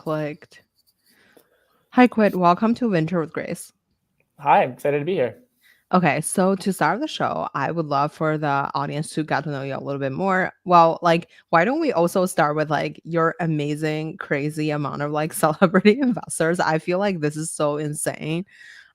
clicked. Hi, Quid. Welcome to Winter with Grace. Hi, I'm excited to be here. Okay, so to start the show, I would love for the audience to get to know you a little bit more. Well, like, why don't we also start with like your amazing, crazy amount of like celebrity investors? I feel like this is so insane.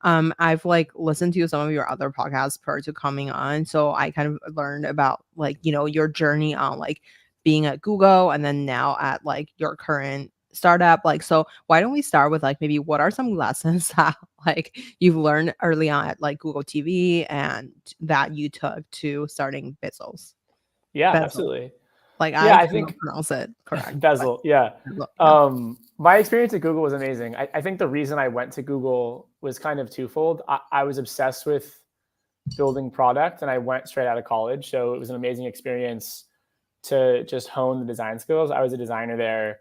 I've like listened to some of your other podcasts prior to coming on, so I kind of learned about like your journey on like being at Google and then now at like your current startup. Like, so why don't we start with like maybe what are some lessons that like you've learned early on at like Google TV and that you took to starting Bezels? Yeah, Bezel. absolutely. Like Yeah, I I cannot think pronounce it correct. Like Bezel. Yeah. Bezel, yeah. My experience at Google was amazing. I think the reason I went to Google was kind of twofold. I was obsessed with building product and I went straight out of college. So it was an amazing experience to just hone the design skills. I was a designer there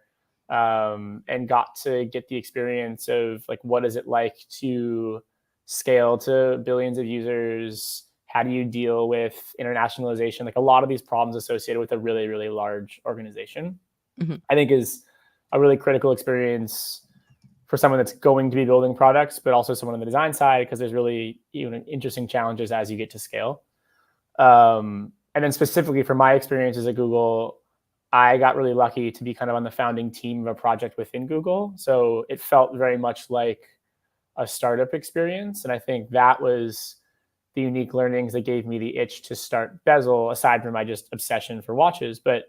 and got to get the experience of like, what is it like to scale to billions of users? How do you deal with internationalization? Like a lot of these problems associated with a really, really large organization, Mhm. I think is a really critical experience for someone that's going to be building products, but also someone on the design side, because there's really interesting challenges as you get to scale. And then specifically for my experiences at Google, I got really lucky to be kind of on the founding team of a project within Google. So it felt very much like a startup experience. And I think that was the unique learnings that gave me the itch to start Bezel, aside from my just obsession for watches. But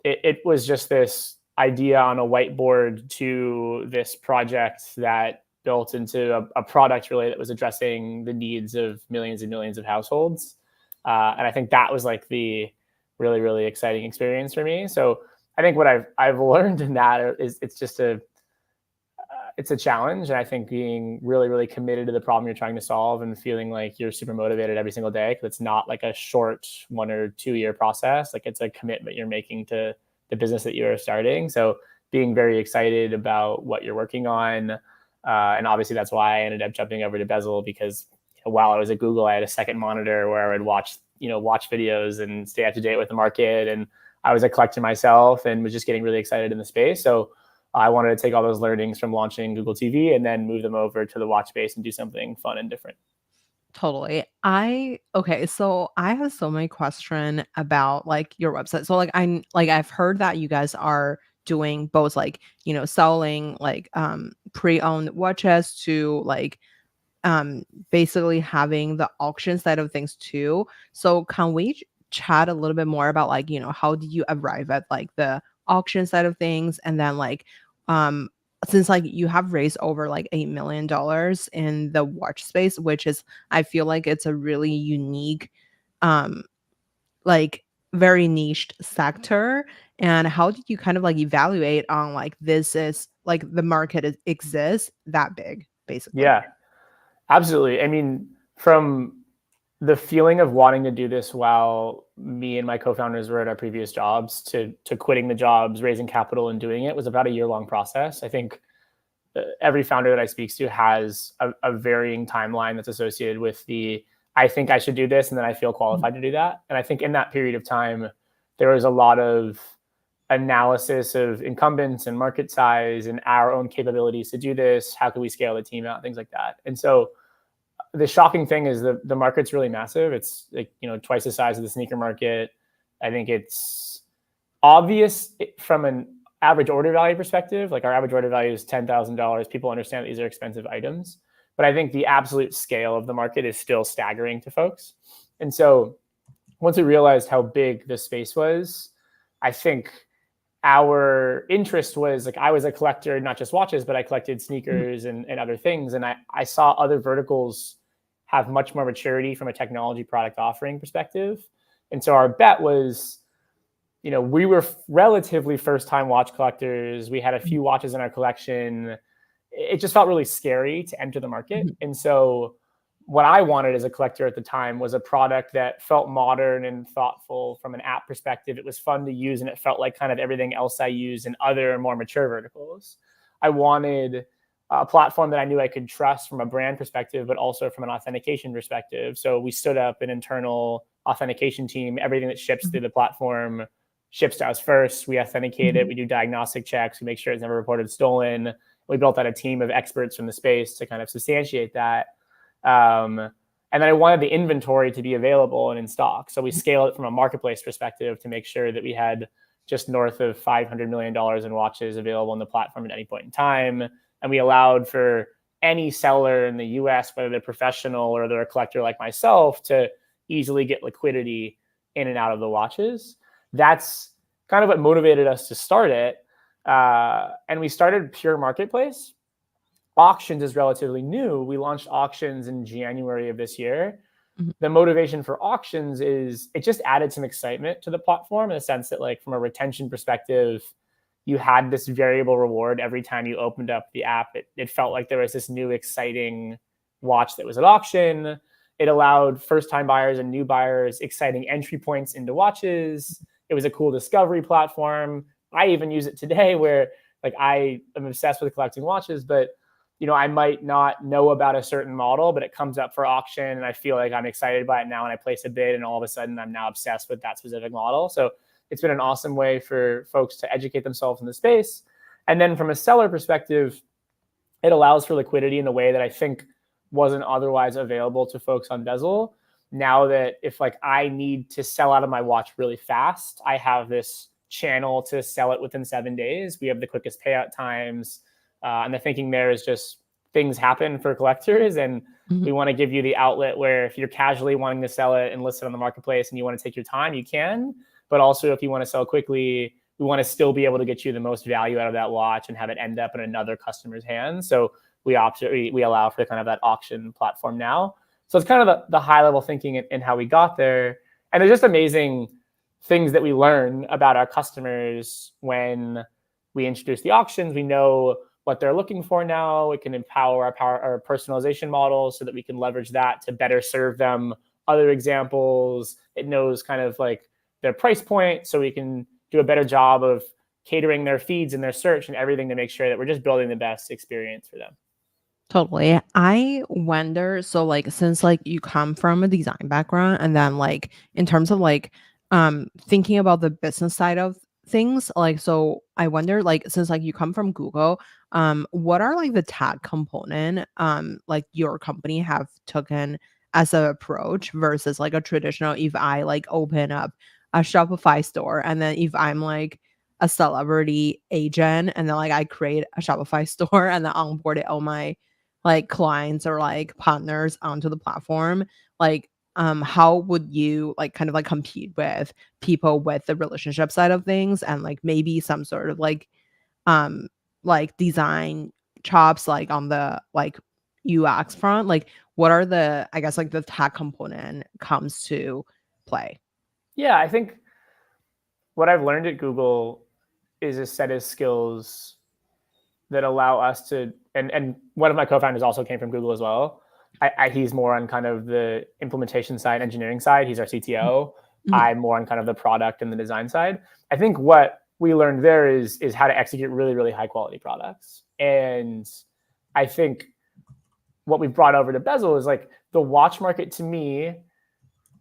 it was just this idea on a whiteboard to this project that built into a product really that was addressing the needs of millions and millions of households. And I think that was like the really, really exciting experience for me. So I think what I've learned in that is it's a challenge. And I think being really, really committed to the problem you're trying to solve and feeling like you're super motivated every single day, because it's not like a short 1 or 2 year process. Like it's a commitment you're making to the business that you're starting. So being very excited about what you're working on. And obviously that's why I ended up jumping over to Bezel, because while I was at Google, I had a second monitor where I would watch videos and stay up to date with the market. And I was a collector myself and was just getting really excited in the space. So I wanted to take all those learnings from launching Google TV and then move them over to the watch space and do something fun and different. Totally. Okay, so I have so many question about like your website. So like I've heard that you guys are doing both like, selling like pre-owned watches to like basically having the auction side of things too. So can we chat a little bit more about like, how did you arrive at like the auction side of things and then like um since like you have raised over like $8 million in the watch space, which is I feel like it's a really unique um like very niched sector. And how did you kind of like evaluate on like this is like the market exists that big basically? Yeah, absolutely. I mean, from the feeling of wanting to do this while me and my co-founders were at our previous jobs to quitting the jobs, raising capital and doing it was about a year-long process. I think every founder that I speak to has a varying timeline that's associated with the I think I should do this and then I feel qualified to do that. And I think in that period of time, there was a lot of analysis of incumbents and market size and our own capabilities to do this. How can we scale the team out? Things like that. And so the shocking thing is the market's really massive. It's like, twice the size of the sneaker market. I think it's obvious from an average order value perspective. Like our average order value is $10,000. People understand that these are expensive items, but I think the absolute scale of the market is still staggering to folks. And so once we realized how big the space was, I think our interest was like I was a collector, not just watches, but I collected sneakers and other things. And I saw other verticals have much more maturity from a technology product offering perspective. And so our bet was, we were relatively first time watch collectors. We had a few watches in our collection. It just felt really scary to enter the market. Mhm. And so what I wanted as a collector at the time was a product that felt modern and thoughtful from an app perspective. It was fun to use and it felt like kind of everything else I use in other more mature verticals. I wanted a platform that I knew I could trust from a brand perspective, but also from an authentication perspective. So we stood up an internal authentication team. Everything that ships through the platform ships to us first. We authenticate it. Mhm. We do diagnostic checks. We make sure it's never reported stolen. We built out a team of experts from the space to kind of substantiate that. Um, and then I wanted the inventory to be available and in stock. So we scaled it from a marketplace perspective to make sure that we had just north of $500 million in watches available on the platform at any point in time. And we allowed for any seller in the US, whether they're professional or they're a collector like myself, to easily get liquidity in and out of the watches. That's kind of what motivated us to start it. And we started pure marketplace. Auctions is relatively new. We launched auctions in January of this year. Mhm. The motivation for auctions is it just added some excitement to the platform in the sense that, like, from a retention perspective, you had this variable reward every time you opened up the app. It felt like there was this new exciting watch that was at auction. It allowed first-time buyers and new buyers exciting entry points into watches. It was a cool discovery platform. I even use it today where, like, I am obsessed with collecting watches, but I might not know about a certain model, but it comes up for auction and I feel like I'm excited by it now and I place a bid and all of a sudden I'm now obsessed with that specific model. So it's been an awesome way for folks to educate themselves in the space. And then from a seller perspective, it allows for liquidity in a way that I think wasn't otherwise available to folks on Bezel. Now that if, like, I need to sell out of my watch really fast, I have this channel to sell it within 7 days. We have the quickest payout times. And the thinking there is just things happen for collectors. And Mhm. we want to give you the outlet where if you're casually wanting to sell it and list it on the marketplace and you want to take your time, you can. But also if you want to sell quickly, we want to still be able to get you the most value out of that watch and have it end up in another customer's hands. So we allow for kind of that auction platform now. So it's kind of the high level thinking and how we got there. And there's just amazing things that we learn about our customers when we introduce the auctions. We know what they're looking for now. We can empower our personalization models so that we can leverage that to better serve them other examples. It knows kind of like their price point, so we can do a better job of catering their feeds and their search and everything to make sure that we're just building the best experience for them. Totally. I wonder, so like since like you come from a design background and then like in terms of like thinking about the business side of things, like so I wonder like since like you come from Google, what are like the tag component like your company have taken as an approach versus like a traditional if I like open up a Shopify store and then if I'm like a celebrity agent and then like I create a Shopify store and then onboard it all my like clients or like partners onto the platform, like how would you like kind of like compete with people with the relationship side of things and like maybe some sort of um like design chops like on the like UX front, like what are the, I guess, like the tech component comes to play? Yeah, I think what I've learned at Google is a set of skills that allow us to, and one of my co-founders also came from Google as well. He's more on kind of the implementation side, engineering side. He's our CTO. Mhm. I'm more on kind of the product and the design side. I think what we learned there is how to execute really, really high quality products. And I think what we've brought over to Bezel is, like, the watch market to me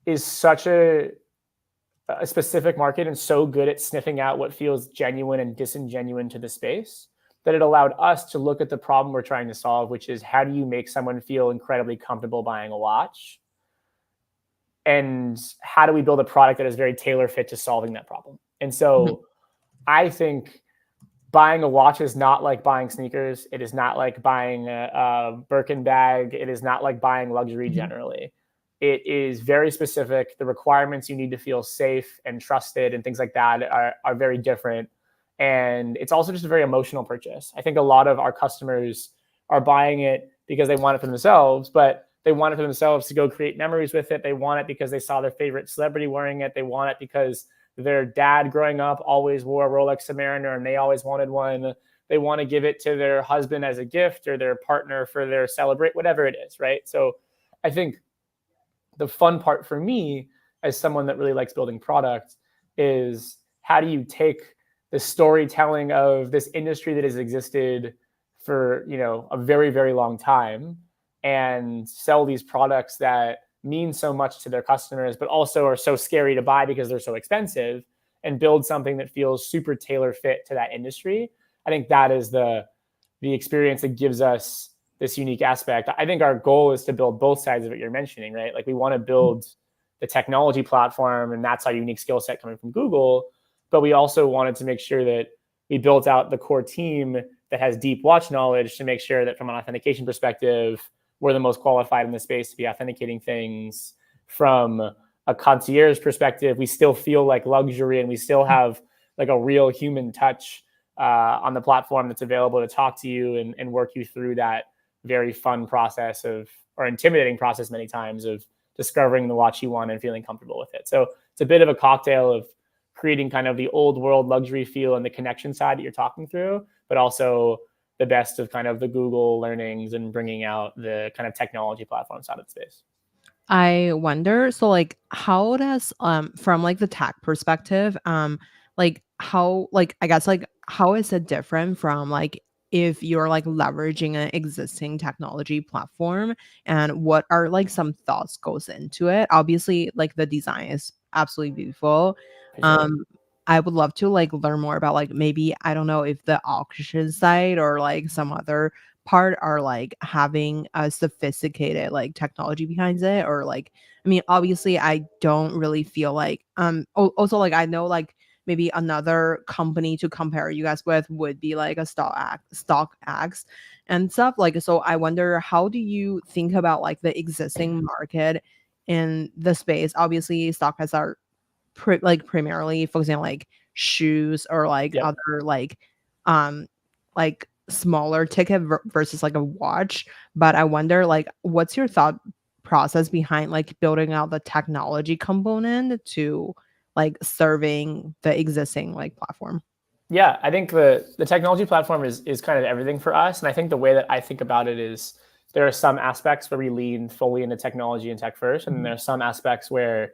is such a specific market and so good at sniffing out what feels genuine and disingenuine to the space that it allowed us to look at the problem we're trying to solve, which is how do you make someone feel incredibly comfortable buying a watch? And how do we build a product that is very tailor fit to solving that problem? And Mhm. so I think buying a watch is not like buying sneakers. It is not like buying a Birkin bag. It is not like buying luxury Mhm. generally. It is very specific. The requirements you need to feel safe and trusted and things like that are very different. And it's also just a very emotional purchase. I think a lot of our customers are buying it because they want it for themselves, but they want it for themselves to go create memories with it. They want it because they saw their favorite celebrity wearing it. They want it because their dad growing up always wore a Rolex Submariner and they always wanted one. They want to give it to their husband as a gift or their partner for their celebrate, whatever it is, right? So I think the fun part for me as someone that really likes building product is how do you take the storytelling of this industry that has existed for a very, very long time and sell these products that mean so much to their customers but also are so scary to buy because they're so expensive, and build something that feels super tailor fit to that industry. I think that is the experience that gives us this unique aspect. I think our goal is to build both sides of what you're mentioning, right? Like we want to build the technology platform, and that's our unique skill set coming from Google. But we also wanted to make sure that we built out the core team that has deep watch knowledge to make sure that from an authentication perspective, we're the most qualified in the space to be authenticating things. From a concierge perspective, we still feel like luxury and we still have like a real human touch on the platform that's available to talk to you and work you through that very fun process of, or intimidating process many times, of discovering the watch you want and feeling comfortable with it. So it's a bit of a cocktail of creating kind of the old world luxury feel and the connection side that you're talking through, but also the best of kind of the Google learnings and bringing out the kind of technology platform side of the space. I wonder, so like how does from like the tech perspective, like how like I guess like how is it different from like if you're like leveraging an existing technology platform, and what are like some thoughts goes into it? Obviously, like the design is absolutely beautiful. For sure. Um I would love to like learn more about like maybe I don't know if the auction site or like some other part are like having a sophisticated like technology behind it, or like I mean obviously I don't really feel like also like I know like maybe another company to compare you guys with would be like a stock X and stuff like, so I wonder how do you think about like the existing market in the space. Obviously stock has are like primarily focusing on like shoes or like Yep. other um like smaller ticket versus like a watch, but I wonder like what's your thought process behind like building out the technology component to like serving the existing like platform. Yeah, I think the technology platform is kind of everything for us. And I think the way that I think about it is there are some aspects where we lean fully into technology and tech first. And then there are some aspects where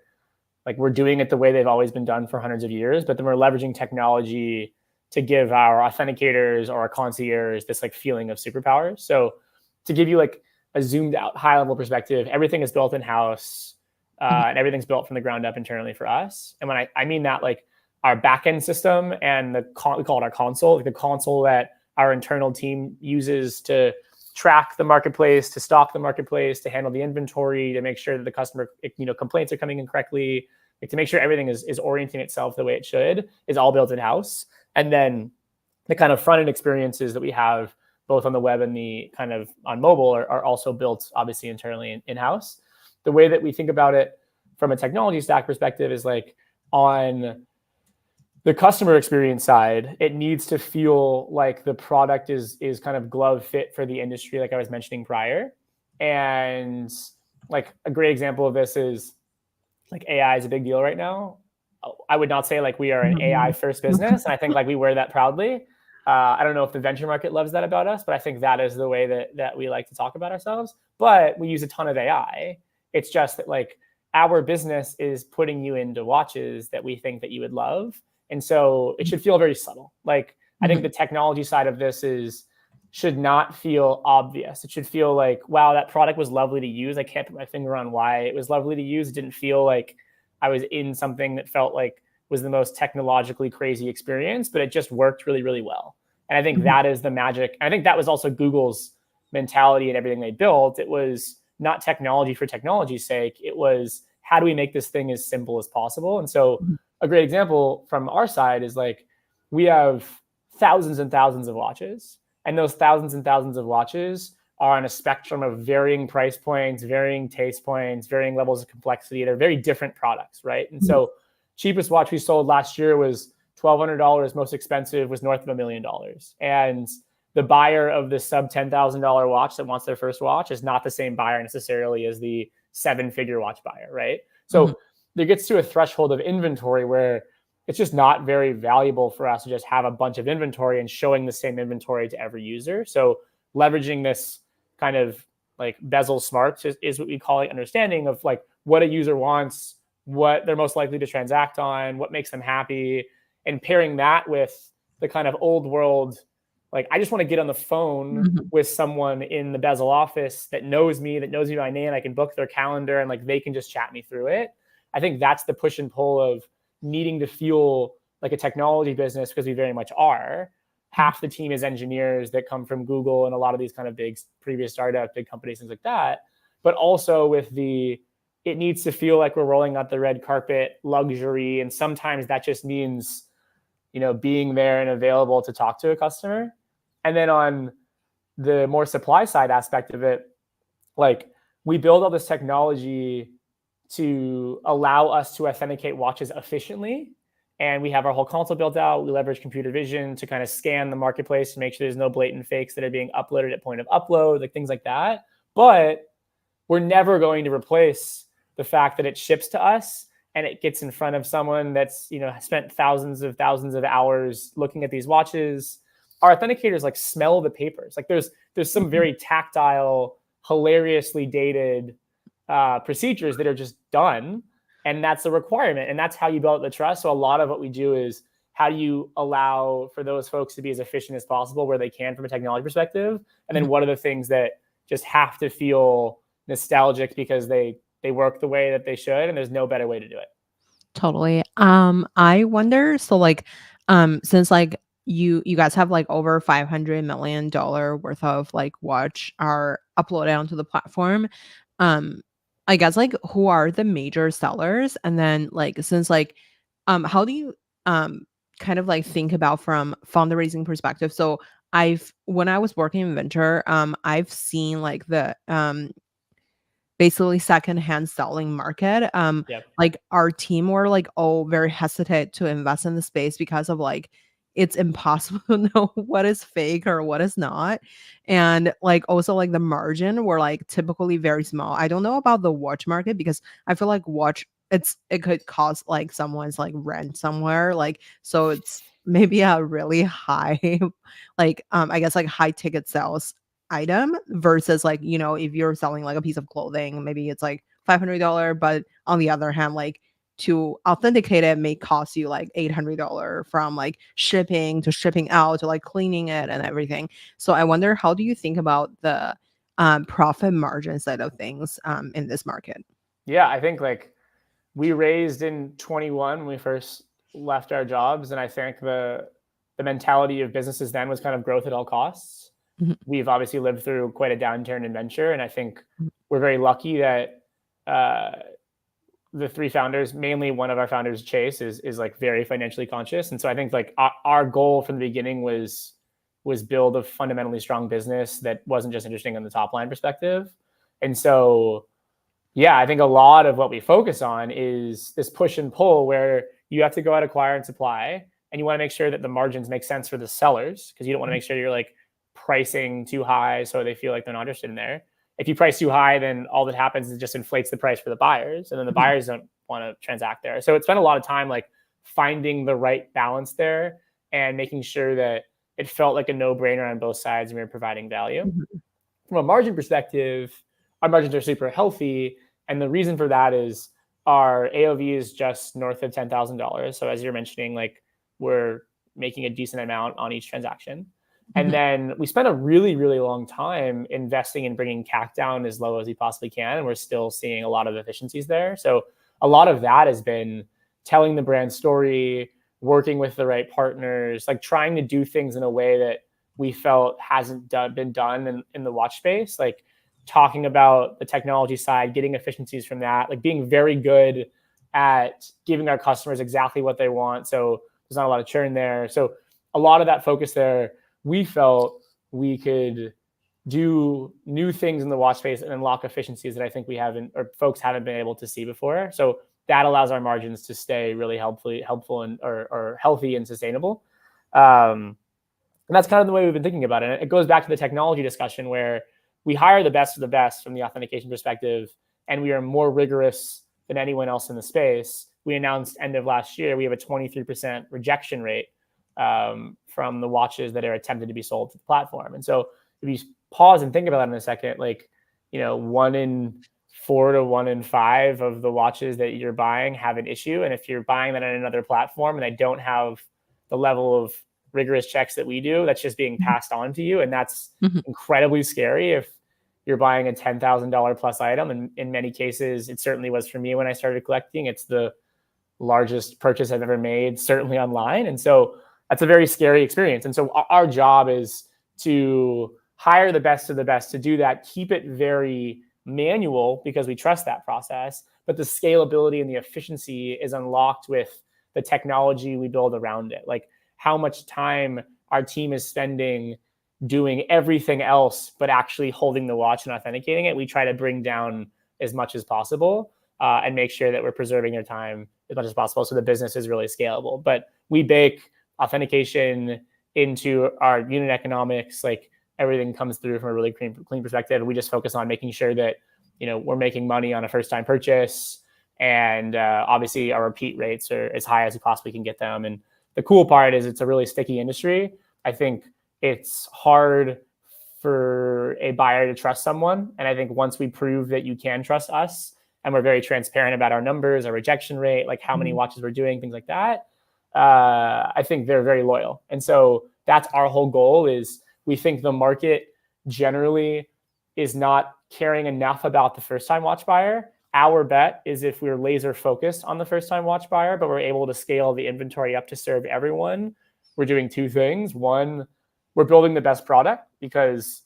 like we're doing it the way they've always been done for hundreds of years, but then we're leveraging technology to give our authenticators or our concierge this like feeling of superpower. So to give you like a zoomed out high level perspective, everything is built in house, Mhm, and everything's built from the ground up internally for us. And when I mean that, like our backend system and we call it our console, like the console that our internal team uses to track the marketplace, to stock the marketplace, to handle the inventory, to make sure that the customer complaints are coming in correctly, like to make sure everything is orienting itself the way it should, is all built in house. And then the kind of front end experiences that we have both on the web and the kind of on mobile are also built obviously internally in house. The way that we think about it from a technology stack perspective is like on the customer experience side, it needs to feel like the product is kind of glove fit for the industry, like I was mentioning prior. And like a great example of this is like AI is a big deal right now. I would not say like we are an AI mhm, first business, and I think like we wear that proudly. I don't know if the venture market loves that about us, but I think that is the way that we like to talk about ourselves. But we use a ton of AI. It's just that like our business is putting you into watches that we think that you would love, and so it should feel very subtle. Like I think the mhm, technology side of this is should not feel obvious. It should feel like, wow, that product was lovely to use. I can't put my finger on why it was lovely to use. It didn't feel like I was in something that felt like was the most technologically crazy experience, but it just worked really, really well. And I think mhm, that is the magic. I think that was also Google's mentality and everything they built. It was not technology for technology's sake. It was how do we make this thing as simple as possible? And so mhm, a great example from our side is like we have thousands and thousands of watches, and those thousands and thousands of watches are on a spectrum of varying price points, varying taste points, varying levels of complexity. They're very different products, right? And mhm, so cheapest watch we sold last year was $1,200. Most expensive was north of $1 million. And the buyer of the sub $10,000 watch that wants their first watch is not the same buyer necessarily as the seven-figure watch buyer, right? mhm, So there gets to a threshold of inventory where it's just not very valuable for us to just have a bunch of inventory and showing the same inventory to every user. So leveraging this kind of like Bezel smarts is what we call it, understanding of like what a user wants, what they're most likely to transact on, what makes them happy, and pairing that with the kind of old world, like I just want to get on the phone mhm, with someone in the Bezel office that knows me by name. I can book their calendar and like they can just chat me through it. I think that's the push and pull of needing to feel like a technology business, because we very much are. Half the team is engineers that come from Google and a lot of these kind of big previous startup, big companies, things like that. But also with it needs to feel like we're rolling out the red carpet luxury. And sometimes that just means, being there and available to talk to a customer. And then on the more supply side aspect of it, like we build all this technology to allow us to authenticate watches efficiently. And we have our whole console built out. We leverage computer vision to kind of scan the marketplace to make sure there's no blatant fakes that are being uploaded at point of upload, like things like that. But we're never going to replace the fact that it ships to us and it gets in front of someone that's, spent thousands of hours looking at these watches. Our authenticators like smell the papers. Like there's some very tactile, hilariously dated procedures that are just done. And that's a requirement. And that's how you build the trust. So a lot of what we do is, how do you allow for those folks to be as efficient as possible where they can from a technology perspective? And then what are the things that just have to feel nostalgic because they work the way that they should, and there's no better way to do it. Totally. I wonder, so like, since like you guys have like over $500 million worth of like watch are uploaded onto the platform, um, I guess like who are the major sellers? And then like since like, how do you kind of like think about from fundraising perspective? So when I was working in venture, I've seen like the basically secondhand selling market. Yep. Like our team were like all very hesitant to invest in the space because of like it's impossible to know what is fake or what is not. And like also like the margin were like typically very small. I don't know about the watch market because I feel like it could cost like someone's like rent somewhere. Like so it's maybe a really high like I guess like high ticket sales item versus like, if you're selling like a piece of clothing, maybe it's like $500, but on the other hand, like to authenticate it may cost you like $800 from like shipping to shipping out to like cleaning it and everything. So I wonder, how do you think about the profit margin side of things in this market? Yeah, I think like we raised in 21 when we first left our jobs, and I think the mentality of businesses then was kind of growth at all costs. Mhm, We've obviously lived through quite a downturn in venture, and I think mhm, we're very lucky that uh, the three founders, mainly one of our founders, Chase, is like very financially conscious. And so I think like our goal from the beginning was build a fundamentally strong business that wasn't just interesting on the top line perspective. And so yeah, I think a lot of what we focus on is this push and pull where you have to go out, acquire and supply, and you want to make sure that the margins make sense for the sellers, because you don't want to mhm, make sure you're like pricing too high so they feel like they're not interested in there. If you price too high, then all that happens is it just inflates the price for the buyers, and then the mhm, buyers don't want to transact there. So it's spent a lot of time like finding the right balance there and making sure that it felt like a no-brainer on both sides and we were providing value. mhm, From a margin perspective, our margins are super healthy. And the reason for that is our AOV is just north of $10,000. So as you're mentioning, like we're making a decent amount on each transaction. And mhm, then we spent a really, really long time investing in bringing CAC down as low as we possibly can. And we're still seeing a lot of efficiencies there. So a lot of that has been telling the brand story, working with the right partners, like trying to do things in a way that we felt hasn't been done in the watch space, like talking about the technology side, getting efficiencies from that, like being very good at giving our customers exactly what they want. So there's not a lot of churn there. So a lot of that focus there, we felt we could do new things in the watch space and unlock efficiencies that I think we haven't, or folks haven't been able to see before. So that allows our margins to stay really helpful and or healthy and sustainable. And that's kind of the way we've been thinking about it. It goes back to the technology discussion where we hire the best of the best from the authentication perspective, and we are more rigorous than anyone else in the space. We announced end of last year, we have a 23% rejection rate from the watches that are attempted to be sold to the platform. And so if you pause and think about that in a second, like, 1 in 4 to 1 in 5 of the watches that you're buying have an issue. And if you're buying that on another platform and they don't have the level of rigorous checks that we do, that's just being passed on to you. And that's mhm, incredibly scary if you're buying a $10,000 plus item. And in many cases, it certainly was for me when I started collecting. It's the largest purchase I've ever made, certainly online. And so that's a very scary experience. And so our job is to hire the best of the best to do that, keep it very manual because we trust that process, but the scalability and the efficiency is unlocked with the technology we build around it. Like how much time our team is spending doing everything else, but actually holding the watch and authenticating it, we try to bring down as much as possible and make sure that we're preserving their time as much as possible so the business is really scalable. But we bake authentication into our unit economics. Like everything comes through from a really clean perspective. We just focus on making sure that we're making money on a first-time purchase, and obviously our repeat rates are as high as we possibly can get them. And the cool part is it's a really sticky industry. I think it's hard for a buyer to trust someone. And I think once we prove that you can trust us and we're very transparent about our numbers, our rejection rate, like how many watches we're doing, things like that, I think they're very loyal. And so that's our whole goal is we think the market generally is not caring enough about the first-time watch buyer. Our bet is if we're laser focused on the first-time watch buyer, but we're able to scale the inventory up to serve everyone, we're doing two things. One, we're building the best product because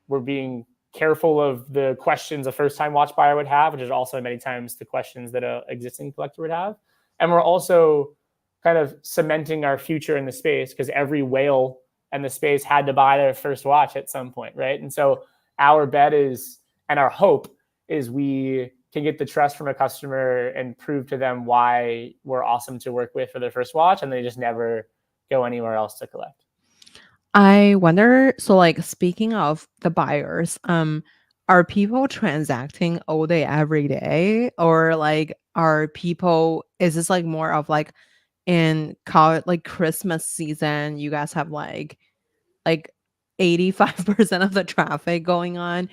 we're being careful of the questions a first-time watch buyer would have, which is also many times the questions that an existing collector would have. And we're also kind of cementing our future in the space because every whale in the space had to buy their first watch at some point, right? And so our bet is, and our hope is we can get the trust from a customer and prove to them why we're awesome to work with for their first watch, and they just never go anywhere else to collect. I wonder, so like speaking of the buyers, are people transacting all day every day, or like is this like more of like in call it like Christmas season, you guys have like 85% of the traffic going on.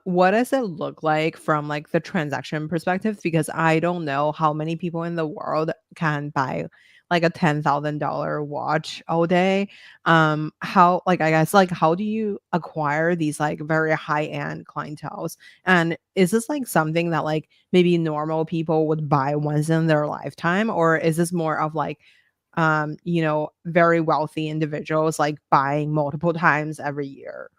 What does it look like from like the transaction perspective? Because I don't know how many people in the world can buy like a $10,000 watch all day. How like I guess like how do you acquire these like very high-end clientels? And is this like something that like maybe normal people would buy once in their lifetime, or is this more of like very wealthy individuals like buying multiple times every year?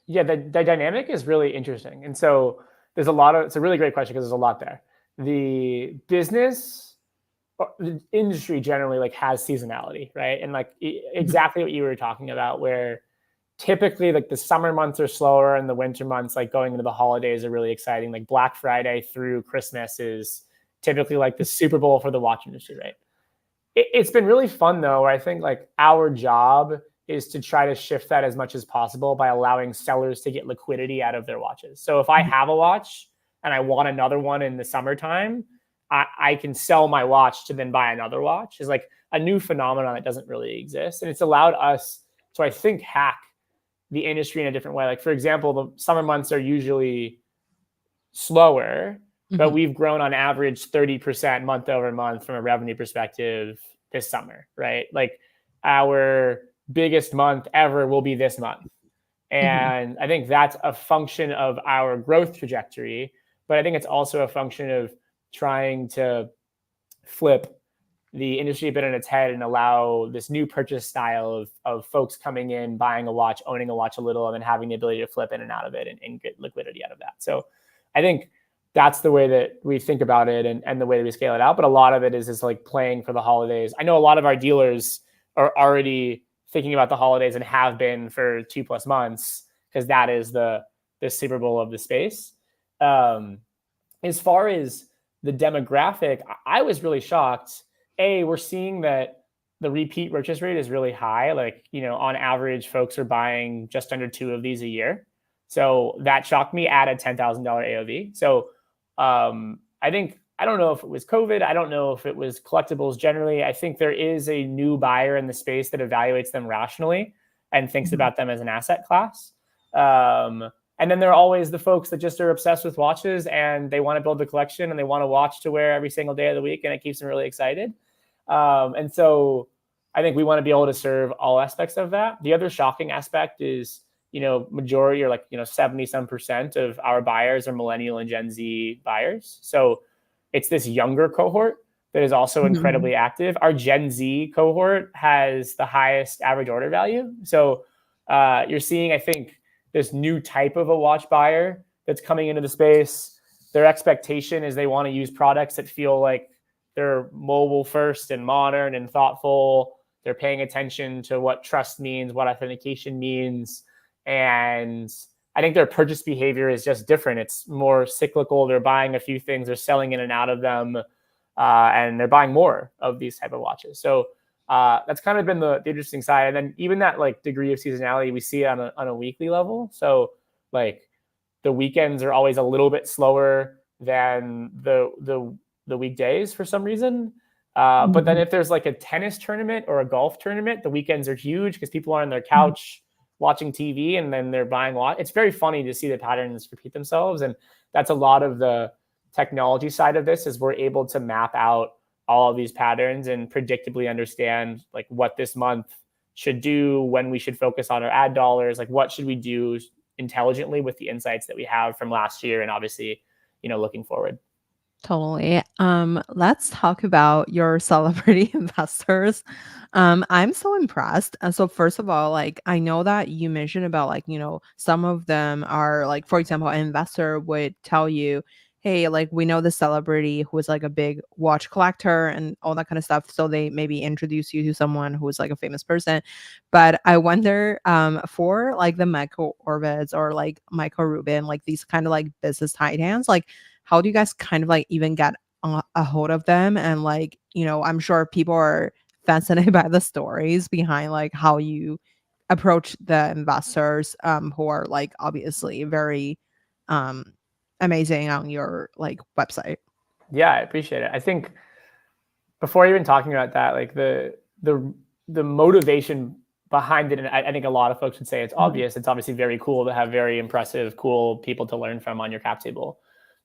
Yeah, the dynamic is really interesting. And so it's a really great question because there's a lot there. The business, the industry generally like has seasonality, right? And like Mhm, exactly what you were talking about, where typically like the summer months are slower and the winter months, like going into the holidays, are really exciting. Like Black Friday through Christmas is typically like the Super Bowl for the watch industry, right? It's been really fun though, where I think like our job is to try to shift that as much as possible by allowing sellers to get liquidity out of their watches. So if I mhm, have a watch and I want another one in the summertime, I can sell my watch to then buy another watch. Is like a new phenomenon that doesn't really exist. And it's allowed us to, I think, hack the industry in a different way. Like, for example, the summer months are usually slower, but mhm, we've grown on average 30% month over month from a revenue perspective this summer, right? Like our biggest month ever will be this month. mhm. And I think that's a function of our growth trajectory, but I think it's also a function of trying to flip the industry a bit on its head and allow this new purchase style of folks coming in, buying a watch, owning a watch a little, and then having the ability to flip in and out of it and get liquidity out of that. So I think that's the way that we think about it and the way that we scale it out. But a lot of it is like playing for the holidays. I know a lot of our dealers are already thinking about the holidays and have been for 2+ months because that is the Super Bowl of the space. Um, as far as the demographic, I was really shocked. We're seeing that the repeat purchase rate is really high. Like, on average, folks are buying just under two of these a year. So that shocked me at a $10,000 AOV. So I don't know if it was COVID. I don't know if it was collectibles generally. I think there is a new buyer in the space that evaluates them rationally and thinks Mhm. about them as an asset class. And then there are always the folks that just are obsessed with watches and they want to build a collection and they want a watch to wear every single day of the week, and it keeps them really excited. And so I think we want to be able to serve all aspects of that. The other shocking aspect is, majority or 70 some percent of our buyers are millennial and Gen Z buyers. So it's this younger cohort that is also Mhm. incredibly active. Our Gen Z cohort has the highest average order value. So you're seeing, I think, this new type of a watch buyer that's coming into the space. Their expectation is they want to use products that feel like they're mobile first and modern and thoughtful. They're paying attention to what trust means, what authentication means. And I think their purchase behavior is just different. It's more cyclical. They're buying a few things, they're selling in and out of them, and they're buying more of these type of watches. So that's kind of been the interesting side. And then even that like degree of seasonality, we see it on a weekly level. So like the weekends are always a little bit slower than the weekdays for some reason. But then Mhm. if there's like a tennis tournament or a golf tournament, the weekends are huge because people are on their couch watching TV and then they're buying watch. It's very funny to see the patterns repeat themselves, and that's a lot of the technology side of this. Is we're able to map out all of these patterns and predictably understand like what this month should do, when we should focus on our ad dollars, like what should we do intelligently with the insights that we have from last year and obviously, looking forward. Totally. Let's talk about your celebrity investors. I'm so impressed. So first of all, like I know that you mentioned about like, some of them are like, for example, an investor would tell you, hey, like we know the celebrity who is like a big watch collector and all that kind of stuff. So they maybe introduce you to someone who is like a famous person. But I wonder, for like the Michael Orbits or like Michael Rubin, like these kind of like business titans, like how do you guys kind of like even get a hold of them? And like, I'm sure people are fascinated by the stories behind like how you approach the investors who are like obviously very um amazing on your like website. Yeah, I appreciate it. I think before even talking about that, like the motivation behind it, and I think a lot of folks would say it's Mhm. obvious. It's obviously very cool to have very impressive, cool people to learn from on your cap table.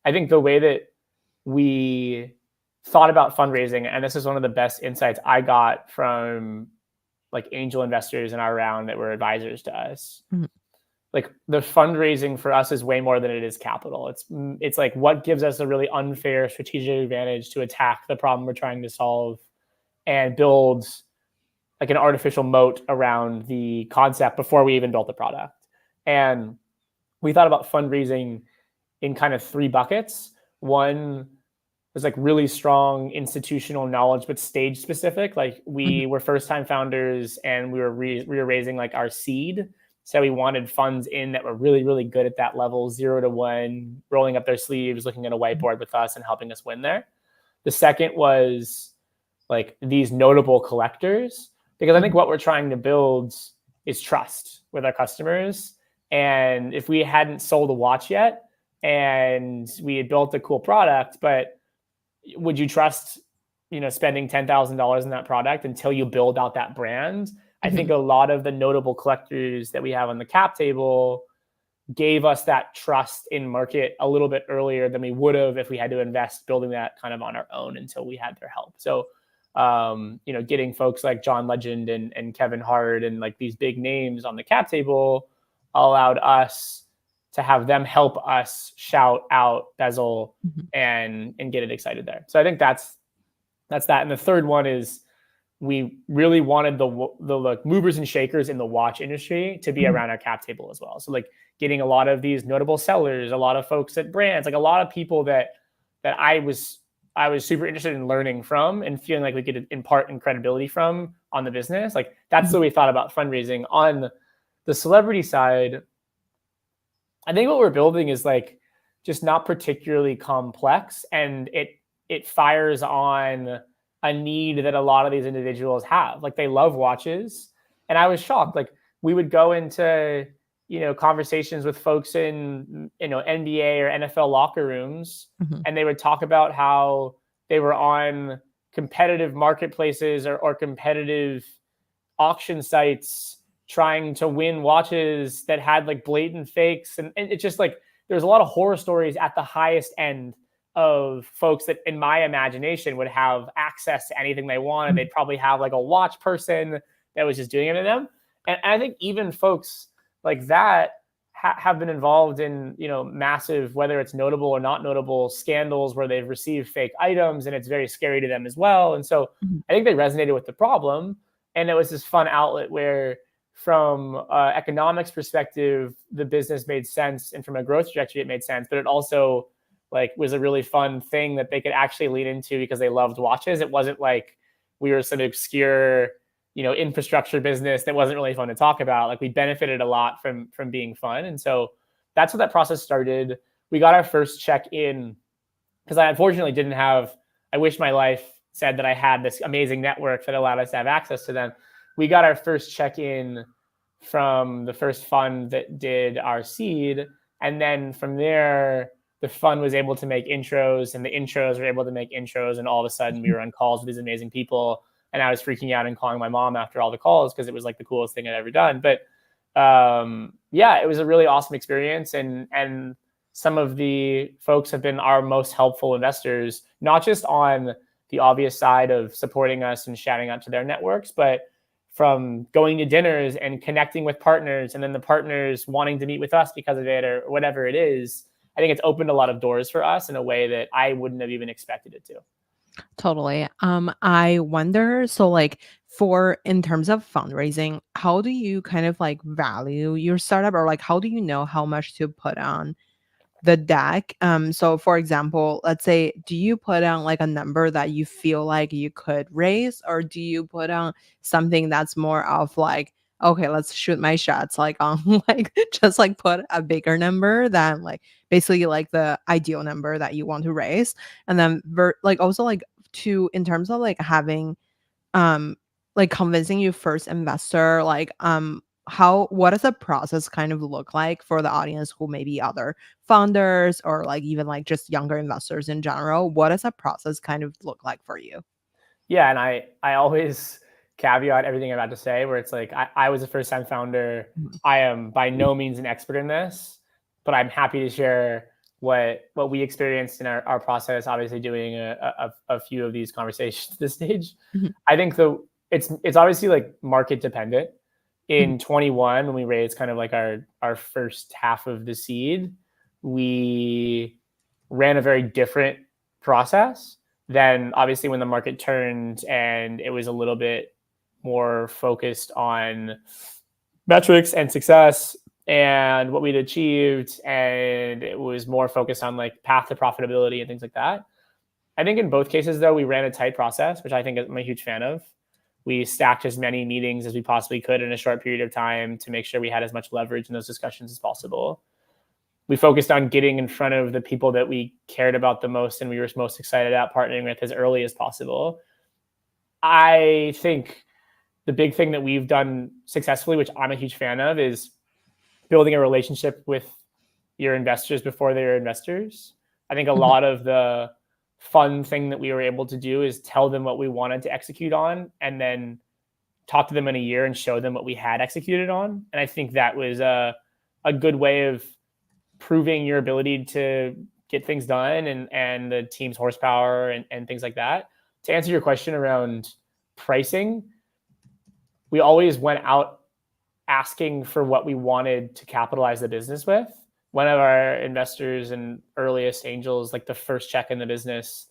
I think the way that we thought about fundraising, and this is one of the best insights I got from like angel investors in our round that were advisors to us. Mhm. Like the fundraising for us is way more than it is capital. It's like what gives us a really unfair strategic advantage to attack the problem we're trying to solve and build like an artificial moat around the concept before we even built the product. And we thought about fundraising in kind of three buckets. One was like really strong institutional knowledge, but stage specific. Like Mhm. we were first time founders and we were raising like our seed. So we wanted funds in that were really, really good at that level, 0 to 1, rolling up their sleeves, looking at a whiteboard with us and helping us win there. The second was like these notable collectors, because I think Mhm. what we're trying to build is trust with our customers. And if we hadn't sold a watch yet and we had built a cool product, but would you trust, spending $10,000 in that product until you build out that brand? I think Mhm. a lot of the notable collectors that we have on the cap table gave us that trust in market a little bit earlier than we would have if we had to invest building that kind of on our own until we had their help. So, getting folks like John Legend and Kevin Hart and like these big names on the cap table allowed us to have them help us shout out Bezel Mhm. and get it excited there. So I think that's that. And the third one is we really wanted the like movers and shakers in the watch industry to be Mhm. around our cap table as well. So like getting a lot of these notable sellers, a lot of folks at brands, like a lot of people that I was super interested in learning from and feeling like we could impart in credibility from on the business. Like that's the Mhm. way we thought about fundraising. On the celebrity side, I think what we're building is like just not particularly complex, and it fires on a need that a lot of these individuals have. Like they love watches, and I was shocked. Like we would go into conversations with folks in NBA or NFL locker rooms, Mhm. and they would talk about how they were on competitive marketplaces or competitive auction sites trying to win watches that had like blatant fakes, and it's just like there's a lot of horror stories at the highest end of folks that in my imagination would have access to anything they wanted. Mhm. They'd probably have like a watch person that was just doing it to them. And I think even folks like that have been involved in, massive, whether it's notable or not notable, scandals where they've received fake items, and it's very scary to them as well. And so Mhm. I think they resonated with the problem, and it was this fun outlet where, from economics perspective, the business made sense, and from a growth trajectory, it made sense. But it also like was a really fun thing that they could actually lean into because they loved watches. It wasn't like we were some obscure infrastructure business that wasn't really fun to talk about. Like, we benefited a lot from being fun. And so that's how that process started. We got our first check in because I unfortunately didn't have, I wish my life said that I had this amazing network that allowed us to have access to them. We got our first check in from the first fund that did our seed. And then from there, the fund was able to make intros, and the intros were able to make intros. And all of a sudden, we were on calls with these amazing people. And I was freaking out and calling my mom after all the calls because it was like the coolest thing I'd ever done. But yeah, it was a really awesome experience. And some of the folks have been our most helpful investors, not just on the obvious side of supporting us and shouting out to their networks, but from going to dinners and connecting with partners, and then the partners wanting to meet with us because of it, or whatever it is. I think it's opened a lot of doors for us in a way that I wouldn't have even expected it to. Totally. I wonder, so like for in terms of fundraising, how do you kind of like value your startup, or like how do you know how much to put on the deck? So for example, let's say, do you put on like a number that you feel like you could raise, or do you put on something that's more of like, okay, let's shoot my shots, like on like just like put a bigger number than like basically like the ideal number that you want to raise, and then like also like to in terms of like having um like convincing your first investor, like how what does the process kind of look like for the audience who may be other founders, or like even like just younger investors in general? What does that process kind of look like for you? Yeah, and I always caveat everything I'm about to say, where it's like I was a first time founder. Mhm. I am by no means an expert in this, but I'm happy to share what we experienced in our process. Obviously, doing a few of these conversations at this stage, Mhm. I think it's obviously like market dependent. Mhm. In 21, when we raised kind of like our first half of the seed, we ran a very different process. Then obviously when the market turned and it was a little bit more focused on metrics and success and what we'd achieved, and it was more focused on like path to profitability and things like that. I think in both cases though, we ran a tight process, which I think I'm a huge fan of. We stacked as many meetings as we possibly could in a short period of time to make sure we had as much leverage in those discussions as possible. We focused on getting in front of the people that we cared about the most and we were most excited about partnering with as early as possible. I think the big thing that we've done successfully, which I'm a huge fan of, is building a relationship with your investors before they're investors. I think a Mhm. lot of the fun thing that we were able to do is tell them what we wanted to execute on, and then talk to them in a year and show them what we had executed on. And I think that was a good way of proving your ability to get things done, and the team's horsepower and things like that. To answer your question around pricing, we always went out asking for what we wanted to capitalize the business with. One of our investors and earliest angels, like the first check in the business,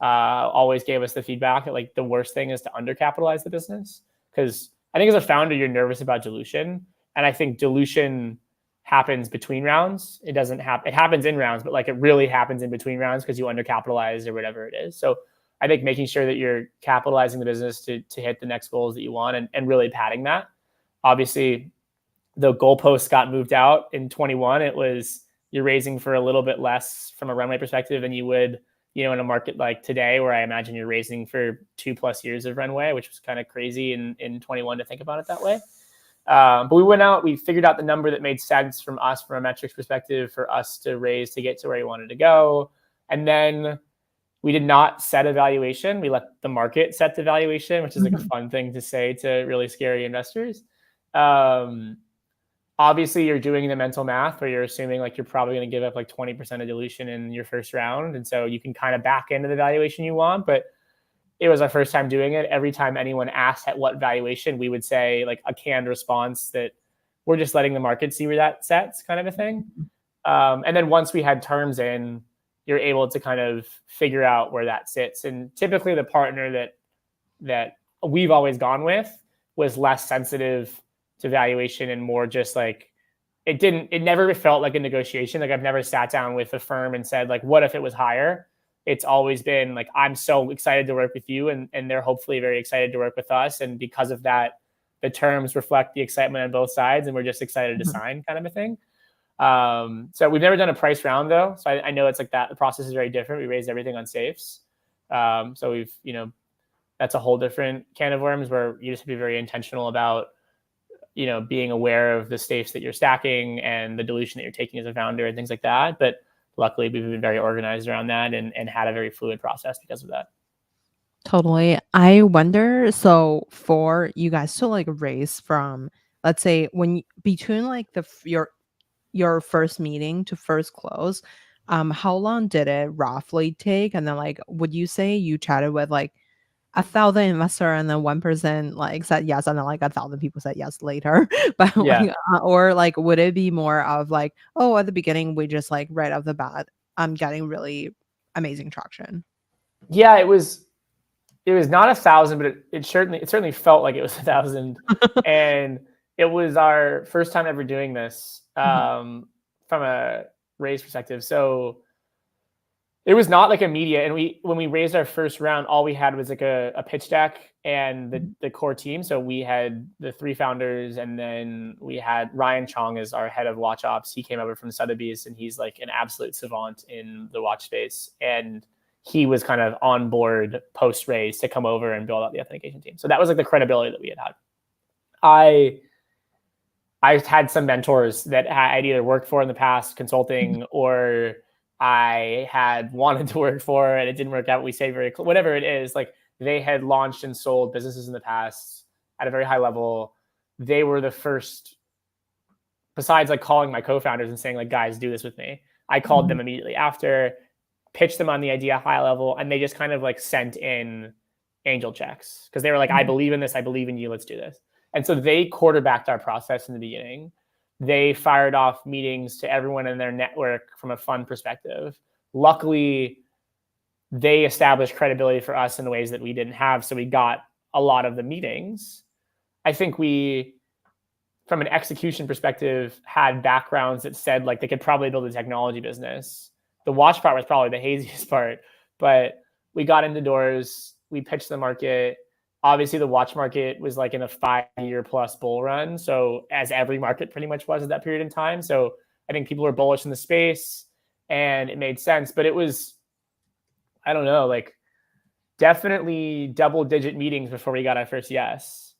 always gave us the feedback that like the worst thing is to undercapitalize the business, because I think as a founder you're nervous about dilution, and I think dilution happens between rounds. It doesn't happen. It happens in rounds, but like it really happens in between rounds because you undercapitalize or whatever it is. So I think making sure that you're capitalizing the business to hit the next goals that you want, and really padding that. Obviously, the goalposts got moved out in 21. It was you're raising for a little bit less from a runway perspective than you would, in a market like today, where I imagine you're raising for 2+ years of runway, which was kind of crazy in 21 to think about it that way. But we went out, we figured out the number that made sense from us, from a metrics perspective, for us to raise to get to where we wanted to go. And then we did not set a valuation. We let the market set the valuation, which is like a Mhm. fun thing to say to really scary investors. Um, Obviously, you're doing the mental math where you're assuming like you're probably going to give up like 20% of dilution in your first round. And so you can kind of back into the valuation you want. But it was our first time doing it. Every time anyone asked at what valuation, we would say like a canned response that we're just letting the market see where that sets, kind of a thing. And then once we had terms in, you're able to kind of figure out where that sits. And typically the partner that we've always gone with was less sensitive to valuation and more just like, it never felt like a negotiation. Like I've never sat down with a firm and said like, what if it was higher? It's always been like, I'm so excited to work with you, and they're hopefully very excited to work with us. And because of that, the terms reflect the excitement on both sides, and we're just excited to sign, kind of a thing. So we've never done a price round though. So I know it's like that. The process is very different. We raised everything on safes. So we've, that's a whole different can of worms where you just have to be very intentional about, being aware of the safes that you're stacking and the dilution that you're taking as a founder and things like that. But luckily we've been very organized around that and had a very fluid process because of that. Totally. I wonder, so for you guys to like raise from, let's say between like your first meeting to first close, how long did it roughly take? And then like, would you say you chatted with like 1,000 investor and then 1% like said yes, and then like 1,000 people said yes later? But Yeah. like, or like, would it be more of like, oh, at the beginning we just like right off the bat, I'm getting really amazing traction. Yeah, it was not 1,000, but it certainly felt like it was 1,000. And it was our first time ever doing this Mhm, from a raise perspective. So it was not like immediate. And when we raised our first round, all we had was like a pitch deck and mhm, the core team. So we had the 3 founders, and then we had Ryan Chong as our head of watch ops. He came over from Sotheby's, and he's like an absolute savant in the watch space. And he was kind of on board post raise to come over and build out the authentication team. So that was like the credibility that we had. I had some mentors that I'd either worked for in the past consulting, or I had wanted to work for and it didn't work out. We say whatever it is, like they had launched and sold businesses in the past at a very high level. They were the first, besides like calling my co-founders and saying like, guys, do this with me. I called mhm, them immediately after, pitched them on the idea high level, and they just kind of like sent in angel checks because they were like, I mhm, believe in this. I believe in you. Let's do this. And so they quarterbacked our process in the beginning. They fired off meetings to everyone in their network from a fund perspective. Luckily, they established credibility for us in ways that we didn't have. So we got a lot of the meetings. I think we, from an execution perspective, had backgrounds that said like they could probably build a technology business. The watch part was probably the haziest part, but we got into doors, we pitched the market. Obviously, the watch market was like in a 5-year plus bull run. So, as every market pretty much was at that period in time. So, I think people were bullish in the space and it made sense. But it was, I don't know, like definitely double digit meetings before we got our first yes.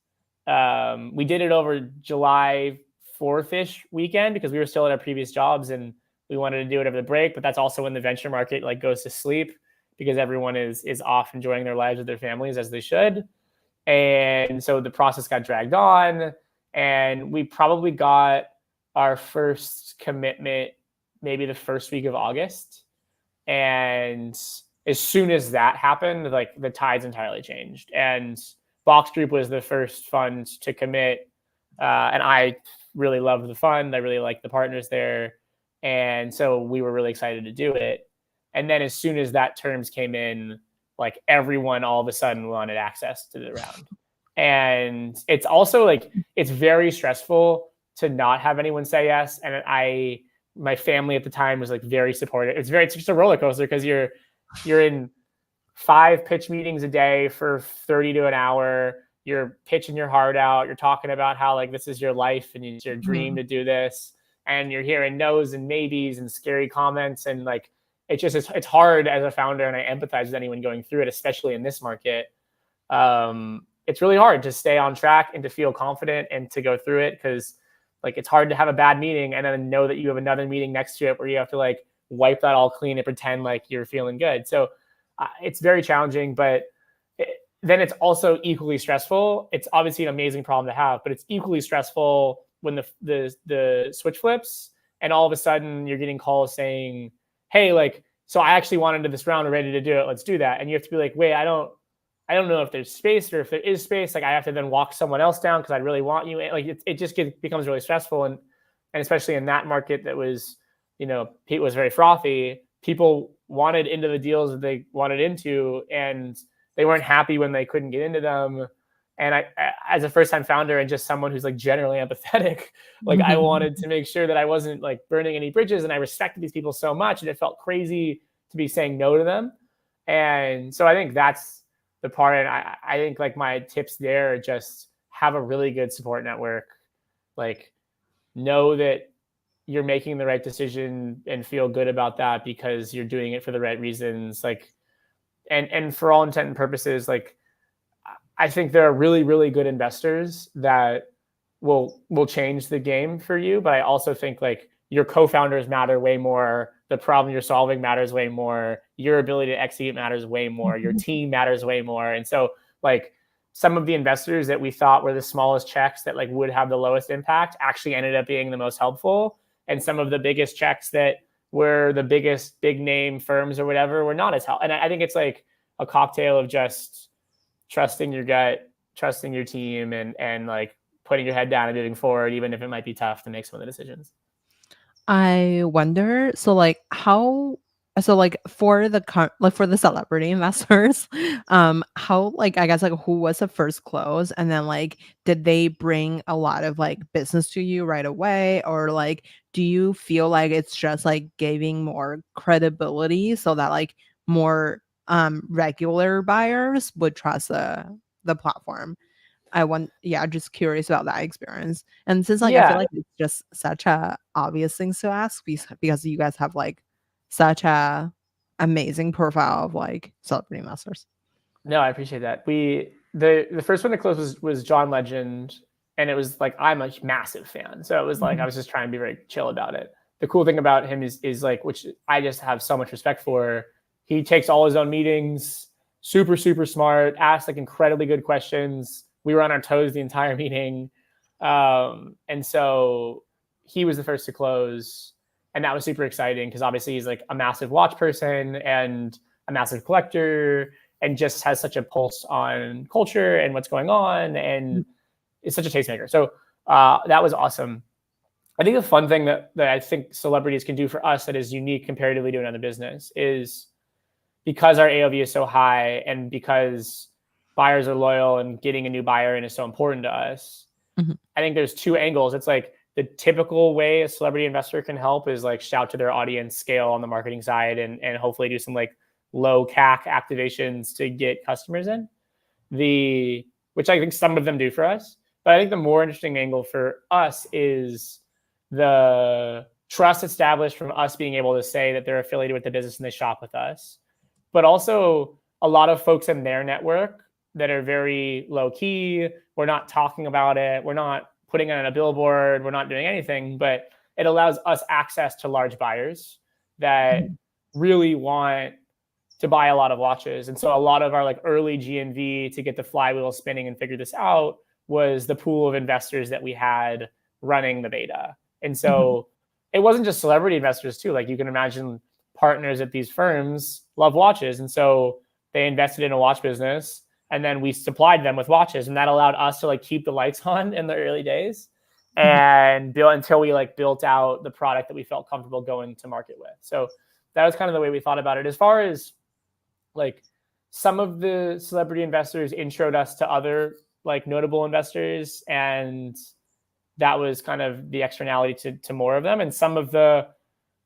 We did it over July 4th-ish weekend because we were still at our previous jobs and we wanted to do it over the break. But that's also when the venture market like goes to sleep because everyone is off enjoying their lives with their families as they should. And so the process got dragged on, and we probably got our first commitment maybe the first week of August. And as soon as that happened, like the tides entirely changed. And Box Group was the first fund to commit. And I really loved the fund. I really liked the partners there. And so we were really excited to do it. And then as soon as that terms came in, like everyone all of a sudden wanted access to the round. And it's also like, it's very stressful to not have anyone say yes. And my family at the time was like very supportive. It's just a roller coaster because you're in 5 pitch meetings a day for 30 to an hour. You're pitching your heart out. You're talking about how like this is your life and it's your dream mhm. to do this. And you're hearing no's and maybes and scary comments. And like, it's hard as a founder. And I empathize with anyone going through it, especially in this market. It's really hard to stay on track and to feel confident and to go through it because like it's hard to have a bad meeting and then know that you have another meeting next to it where you have to like wipe that all clean and pretend like you're feeling good. So it's very challenging, but then it's also equally stressful. It's obviously an amazing problem to have, but it's equally stressful when the switch flips and all of a sudden you're getting calls saying, hey, like, so I actually wanted to this round, we're ready to do it. Let's do that. And you have to be like, wait, I don't I don't know if there's space, or if there is space, like I have to then walk someone else down because I really want you. Like it just becomes really stressful. And especially in that market that was, Pete was very frothy. People wanted into the deals that they wanted into, and they weren't happy when they couldn't get into them. And I as a first time founder and just someone who's like generally empathetic, like I wanted to make sure that I wasn't like burning any bridges, and I respected these people so much, and it felt crazy to be saying no to them. And so I think that's the part. And I think like my tips there are just have a really good support network. Like know that you're making the right decision and feel good about that because you're doing it for the right reasons. Like, and for all intent and purposes, like I think there are really, really good investors that will change the game for you. But I also think like your co-founders matter way more. The problem you're solving matters way more. Your ability to execute matters way more. Your team matters way more. And so like some of the investors that we thought were the smallest checks that like would have the lowest impact actually ended up being the most helpful. And some of the biggest checks that were the biggest big name firms or whatever were not as helpful. And I think it's like a cocktail of just trusting your gut, trusting your team, and like putting your head down and moving forward, even if it might be tough to make some of the decisions. I wonder, so, like, for the for the celebrity investors, how, like, I guess, like, who was the first close? And then, like, did they bring a lot of, like, business to you right away? Or, like, do you feel like it's just, like, giving more credibility so that, like, more, regular buyers would trust the platform? Just curious about that experience. And since, like, I feel Yeah, like it's just such a obvious things to ask because you guys have, like, such a amazing profile of, like, celebrity investors. no, I appreciate that. The first one to close was John Legend, and it was like I'm a massive fan, so it was like I Mhm, was just trying to be very chill about it. The cool thing about him is like, which I just have so much respect for. He takes all his own meetings, super smart, asks like incredibly good questions. We were on our toes the entire meeting, and so he was the first to close, and that was super exciting because obviously he's like a massive watch person and a massive collector and just has such a pulse on culture and what's going on, and is such a tastemaker. So that was awesome. I think the fun thing that I think celebrities can do for us that is unique comparatively to another business is because our AOV is so high and because buyers are loyal and getting a new buyer in is so important to us. mhm, I think there's two angles. It's like the typical way a celebrity investor can help is like shout to their audience, scale on the marketing side, and hopefully do some like low CAC activations to get customers in. Which I think some of them do for us. But I think the more interesting angle for us is the trust established from us being able to say that they're affiliated with the business and they shop with us. But also a lot of folks in their network that are very low key. We're not talking about it. We're not putting it on a billboard. We're not doing anything, but it allows us access to large buyers that mhm, really want to buy a lot of watches. And so a lot of our like early GNV to get the flywheel spinning and figure this out was the pool of investors that we had running the beta. And mhm, so it wasn't just celebrity investors too. Like you can imagine partners at these firms love watches. And so they invested in a watch business and then we supplied them with watches. And that allowed us to like keep the lights on in the early days mhm. and build until we like built out the product that we felt comfortable going to market with. So that was kind of the way we thought about it. As far as like some of the celebrity investors introed us to other like notable investors, and that was kind of the externality to more of them. And some of the,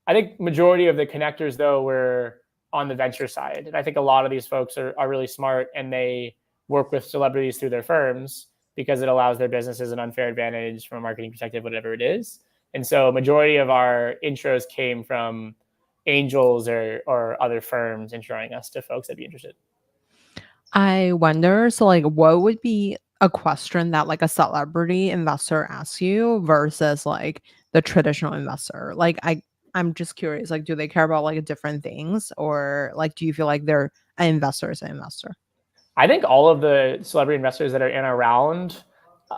I think majority of the connectors though were on the venture side. And I think a lot of these folks are really smart and they work with celebrities through their firms because it allows their businesses an unfair advantage from a marketing perspective, whatever it is. And so majority of our intros came from angels or other firms introing us to folks that'd be interested. I wonder, so, like, what would be a question that, like, a celebrity investor asks you versus, like, the traditional investor? Like, I'm just curious, like, do they care about, like, different things? Or, like, do you feel like they're an investor is an investor? I think all of the celebrity investors that are in around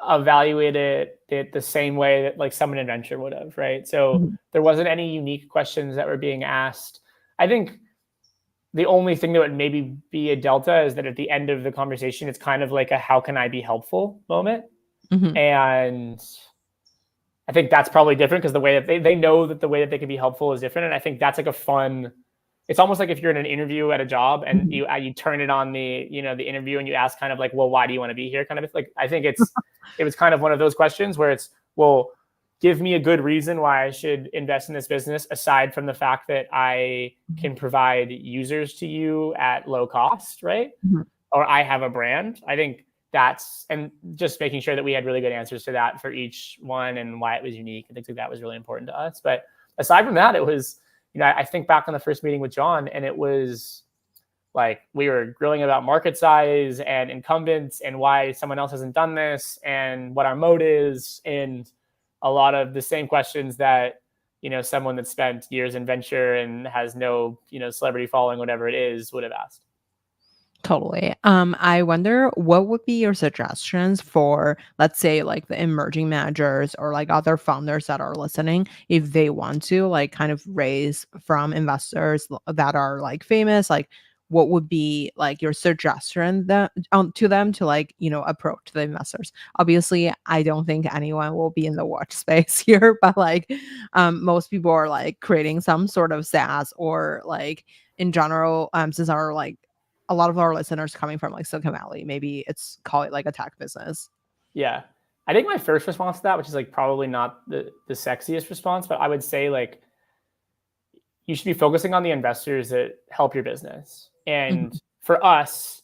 evaluated it the same way that like someone in venture would have, right? So Mhm, there wasn't any unique questions that were being asked. I think the only thing that would maybe be a delta is that at the end of the conversation, it's kind of like a how can I be helpful moment. Mhm. And I think that's probably different because the way that they know that the way that they can be helpful is different. And I think that's like a fun, it's almost like if you're in an interview at a job and Mhm. you turn it on the, the interview and you ask kind of like, well, why do you want to be here? Kind of like, I think it was kind of one of those questions where it's, well, give me a good reason why I should invest in this business aside from the fact that I Mhm. can provide users to you at low cost, right? Mhm. Or I have a brand. I think that's, and just making sure that we had really good answers to that for each one and why it was unique. I think that was really important to us. But aside from that, it was, I think back on the first meeting with John, and it was like we were grilling about market size and incumbents and why someone else hasn't done this and what our mode is, and a lot of the same questions that someone that spent years in venture and has no celebrity following, whatever it is, would have asked. Totally. I wonder what would be your suggestions for, let's say, like the emerging managers or like other founders that are listening, if they want to like kind of raise from investors that are like famous, like what would be like your suggestion that to them to like, approach the investors? Obviously, I don't think anyone will be in the watch space here, but like most people are like creating some sort of SaaS or like in general, since our like a lot of our listeners coming from like Silicon Valley. Maybe it's call it like a tech business. Yeah. I think my first response to that, which is like probably not the sexiest response, but I would say like you should be focusing on the investors that help your business. Mhm. And for us,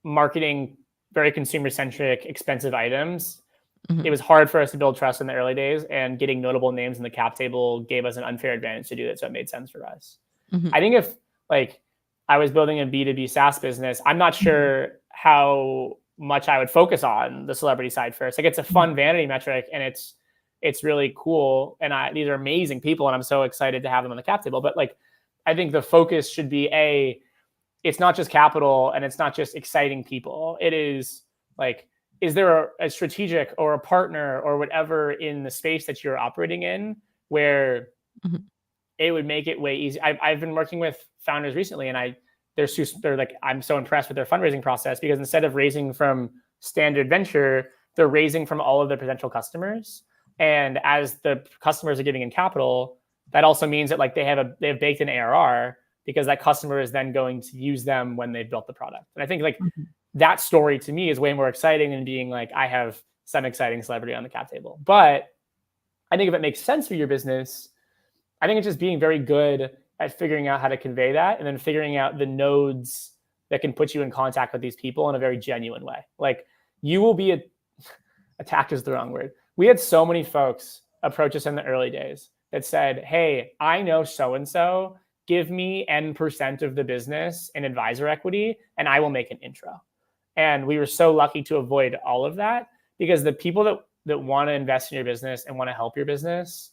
marketing very consumer centric, expensive items, it Mhm. was hard for us to build trust in the early days, and getting notable names in the cap table gave us an unfair advantage to do that. So it made sense for us. Mhm. I think if like I was building a B2B SaaS business, I'm not Mhm. sure how much I would focus on the celebrity side first. Like it's a Mhm. fun vanity metric and it's really cool. And these are amazing people and I'm so excited to have them on the cap table. But like I think the focus should be it's not just capital and it's not just exciting people. It is like, is there a strategic or a partner or whatever in the space that you're operating in where Mhm. it would make it way easy. I've been working with founders recently, and they're like I'm so impressed with their fundraising process because instead of raising from standard venture, they're raising from all of their potential customers. And as the customers are giving in capital, that also means that like they have baked in ARR because that customer is then going to use them when they've built the product. And I think like Mhm. that story to me is way more exciting than being like I have some exciting celebrity on the cap table. But I think if it makes sense for your business, I think it's just being very good at figuring out how to convey that and then figuring out the nodes that can put you in contact with these people in a very genuine way. Like you will be attacked is the wrong word. We had so many folks approach us in the early days that said, hey, I know so and so, give me N% of the business in advisor equity, and I will make an intro. And we were so lucky to avoid all of that because the people that want to invest in your business and want to help your business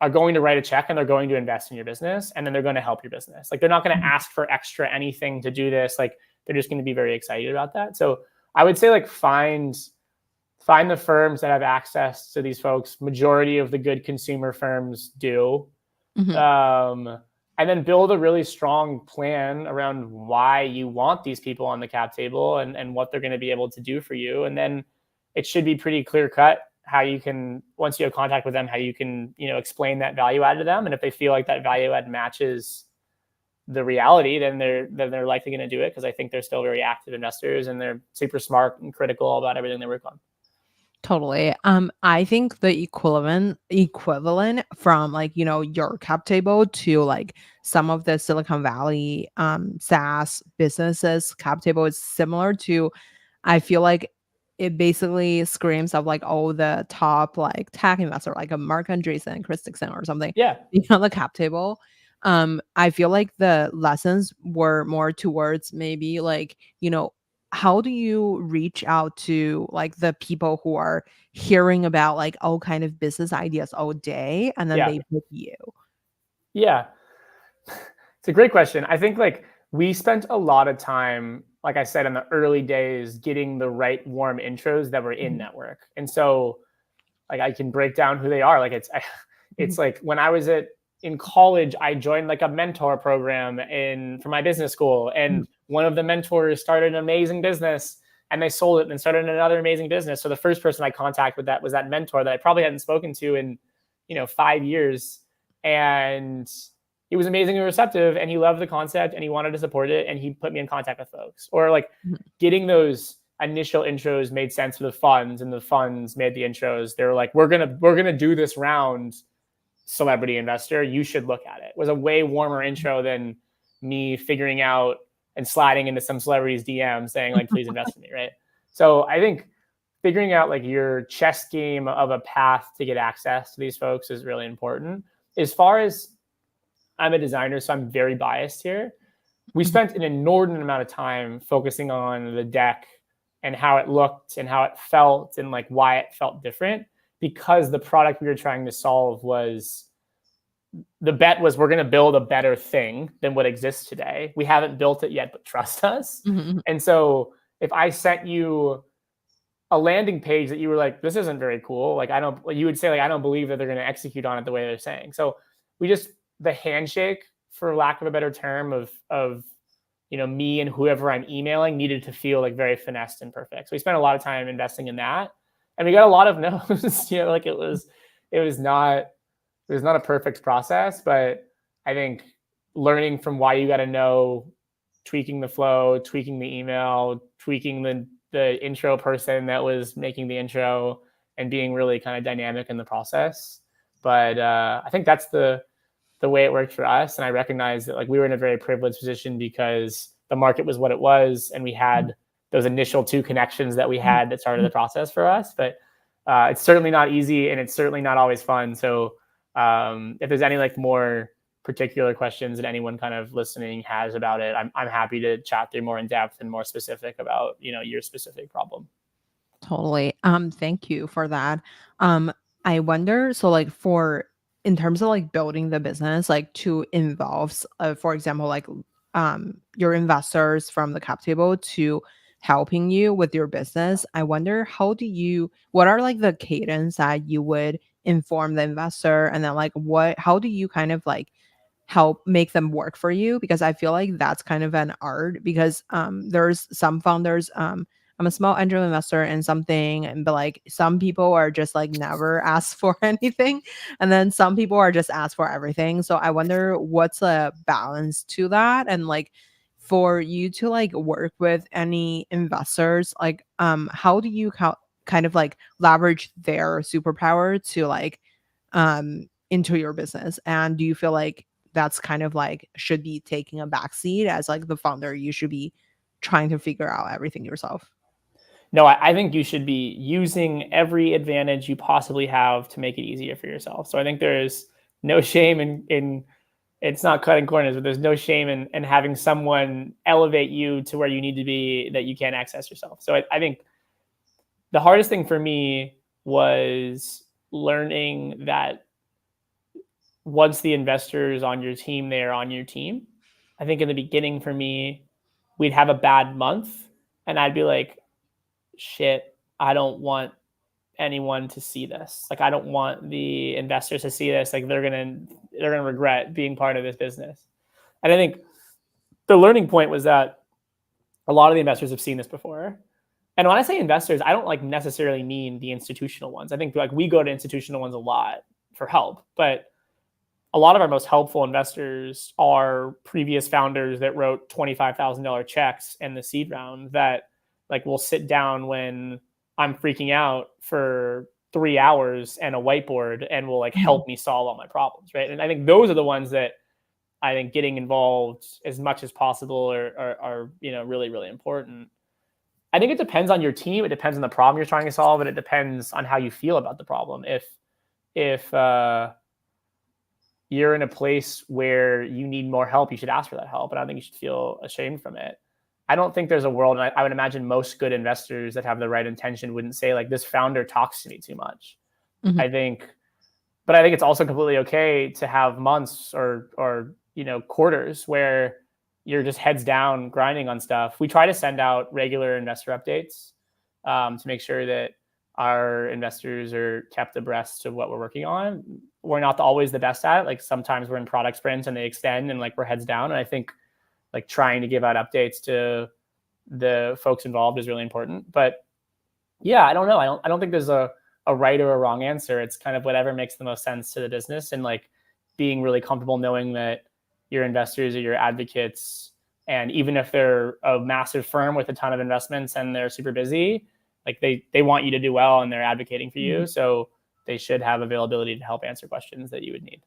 are going to write a check and they're going to invest in your business and then they're going to help your business. Like they're not going to Mhm. ask for extra anything to do this. Like they're just going to be very excited about that. So I would say like find the firms that have access to these folks. Majority of the good consumer firms do. Mhm. Um, and then build a really strong plan around why you want these people on the cap table and what they're going to be able to do for you. And then it should be pretty clear cut how you can, once you have contact with them, how you can, explain that value add to them. And if they feel like that value add matches the reality, then they're likely going to do it because I think they're still very active investors and they're super smart and critical about everything they work on. Totally. I think the equivalent from like, your cap table to like some of the Silicon Valley SaaS businesses cap table is similar to, I feel like it basically screams of like all the top like tech investor, like a Mark Andreessen, Chris Dixon or something, Yeah. on the cap table. I feel like the lessons were more towards maybe like, how do you reach out to like the people who are hearing about like all kind of business ideas all day and then Yeah. they book you? Yeah. It's a great question. I think like we spent a lot of time, like I said, in the early days, getting the right warm intros that were in Mhm. network. And so like I can break down who they are. Like it's Mhm. like when I was at in college, I joined like a mentor program for my business school, Mhm. and one of the mentors started an amazing business, and they sold it and started another amazing business. So the first person I contacted with that was that mentor that I probably hadn't spoken to in 5 years, and he was amazingly receptive, and he loved the concept, and he wanted to support it, and he put me in contact with folks. Or like Mhm. getting those initial intros made sense for the funds, and the funds made the intros. They were like, we're gonna do this round, celebrity investor, you should look at it. It was a way warmer intro than me figuring out and sliding into some celebrity's DM saying like, please invest in me, right? So I think figuring out like your chess game of a path to get access to these folks is really important. As far as, I'm a designer, so I'm very biased here. We Mhm. spent an inordinate amount of time focusing on the deck and how it looked and how it felt and like why it felt different, because the product we were trying to solve was, the bet was we're going to build a better thing than what exists today. We haven't built it yet, but trust us. Mhm. And so if I sent you a landing page that you were like, this isn't very cool, like, I don't, you would say like, I don't believe that they're going to execute on it the way they're saying. So we just, the handshake, for lack of a better term, of me and whoever I'm emailing needed to feel like very finessed and perfect. So we spent a lot of time investing in that, and we got a lot of no's. Like it was not a perfect process, but I think learning from why you got to know, tweaking the flow, tweaking the email, tweaking the intro person that was making the intro, and being really kind of dynamic in the process. But I think that's the way it worked for us. And I recognize that like we were in a very privileged position because the market was what it was, and we had those initial two connections that we had that started the process for us. But it's certainly not easy, and it's certainly not always fun. So if there's any like more particular questions that anyone kind of listening has about it, I'm happy to chat through more in depth and more specific about your specific problem. Totally. Thank you for that. Um, I wonder, so like for in terms of like building the business, like to involves, for example, like your investors from the cap table to helping you with your business. I wonder what are like the cadence that you would inform the investor, and then like how do you kind of like help make them work for you? Because I feel like that's kind of an art, because there's some founders, I'm a small angel investor in something, but like some people are just like never asked for anything, and then some people are just asked for everything. So I wonder what's a balance to that, and like for you to like work with any investors, like how do you kind of like leverage their superpower to like into your business? And do you feel like that's kind of like should be taking a backseat as like the founder, you should be trying to figure out everything yourself? No, I think you should be using every advantage you possibly have to make it easier for yourself. So I think there's no shame in it's not cutting corners, but there's no shame in having someone elevate you to where you need to be that you can't access yourself. So I think the hardest thing for me was learning that once the investors on your team, they are on your team. I think in the beginning for me, we'd have a bad month, and I'd be like, shit, I don't want anyone to see this. Like, I don't want the investors to see this. Like, they're gonna regret being part of this business. And I think the learning point was that a lot of the investors have seen this before. And when I say investors, I don't like necessarily mean the institutional ones. I think like we go to institutional ones a lot for help, but a lot of our most helpful investors are previous founders that wrote $25,000 checks in the seed round that like will sit down when I'm freaking out for 3 hours and a whiteboard and will like Mhm. help me solve all my problems. Right. And I think those are the ones that I think getting involved as much as possible are really, really important. I think it depends on your team. It depends on the problem you're trying to solve, and it depends on how you feel about the problem. If you're in a place where you need more help, you should ask for that help. And I don't think you should feel ashamed from it. I don't think there's a world, and I would imagine most good investors that have the right intention wouldn't say like this founder talks to me too much. Mhm. I think, but I think it's also completely okay to have months or quarters where you're just heads down grinding on stuff. We try to send out regular investor updates to make sure that our investors are kept abreast of what we're working on. We're not always the best at it. Like sometimes we're in product sprints and they extend and like we're heads down. And I think like trying to give out updates to the folks involved is really important. But yeah, I don't know. I don't think there's a right or a wrong answer. It's kind of whatever makes the most sense to the business, and like being really comfortable knowing that your investors are your advocates. And even if they're a massive firm with a ton of investments and they're super busy, like they want you to do well and they're advocating for Mhm. you. So they should have availability to help answer questions that you would need.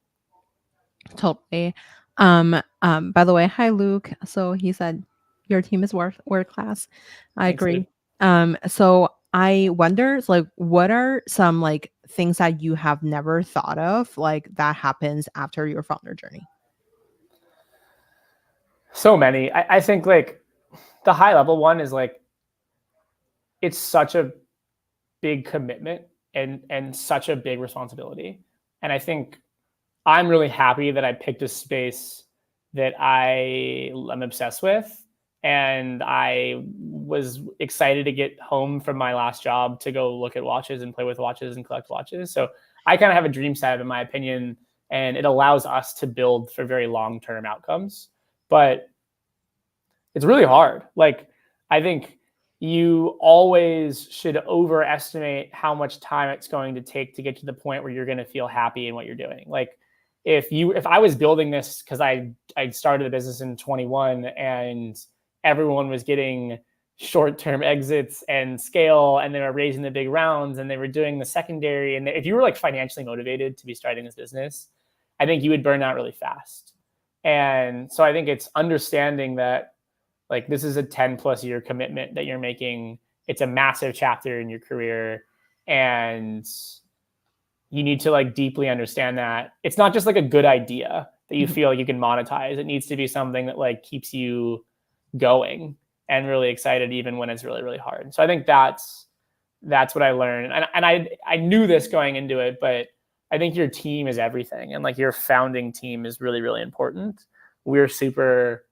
Totally. By the way, hi Luke. So he said your team is world class. I Thanks, Luke. agree. So I wonder, like, what are some like things that you have never thought of, like that happens after your founder journey? So many. I think like the high level one is like it's such a big commitment and such a big responsibility. And I think I'm really happy that I picked a space that I am obsessed with. And I was excited to get home from my last job to go look at watches and play with watches and collect watches. So I kind of have a dream set, in my opinion, and it allows us to build for very long term outcomes. But it's really hard. Like, I think you always should overestimate how much time it's going to take to get to the point where you're going to feel happy in what you're doing. Like, if I was building this because I started the business in 21 and everyone was getting short-term exits and scale and they were raising the big rounds and they were doing the secondary, and if you were like financially motivated to be starting this business, I think you would burn out really fast. And so I think it's understanding that like this is a 10 plus year commitment that you're making. It's a massive chapter in your career, and you need to like deeply understand that it's not just like a good idea that you Mhm. feel like you can monetize. It needs to be something that like keeps you going and really excited even when it's really really hard. So I think that's what I learned. And I knew this going into it, but I think your team is everything, and like your founding team is really really important. We're super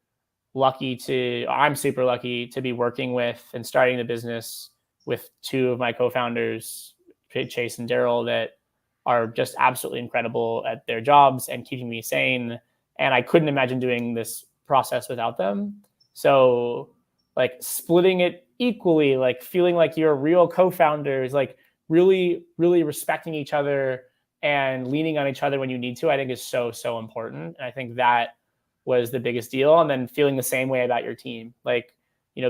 lucky to I'm super lucky to be working with and starting the business with two of my co-founders, Chase and Daryl, that are just absolutely incredible at their jobs and keeping me sane. And I couldn't imagine doing this process without them. So like splitting it equally, like feeling like you're real co-founders, like really, really respecting each other and leaning on each other when you need to, I think is so, so important. And I think that was the biggest deal. And then feeling the same way about your team, like,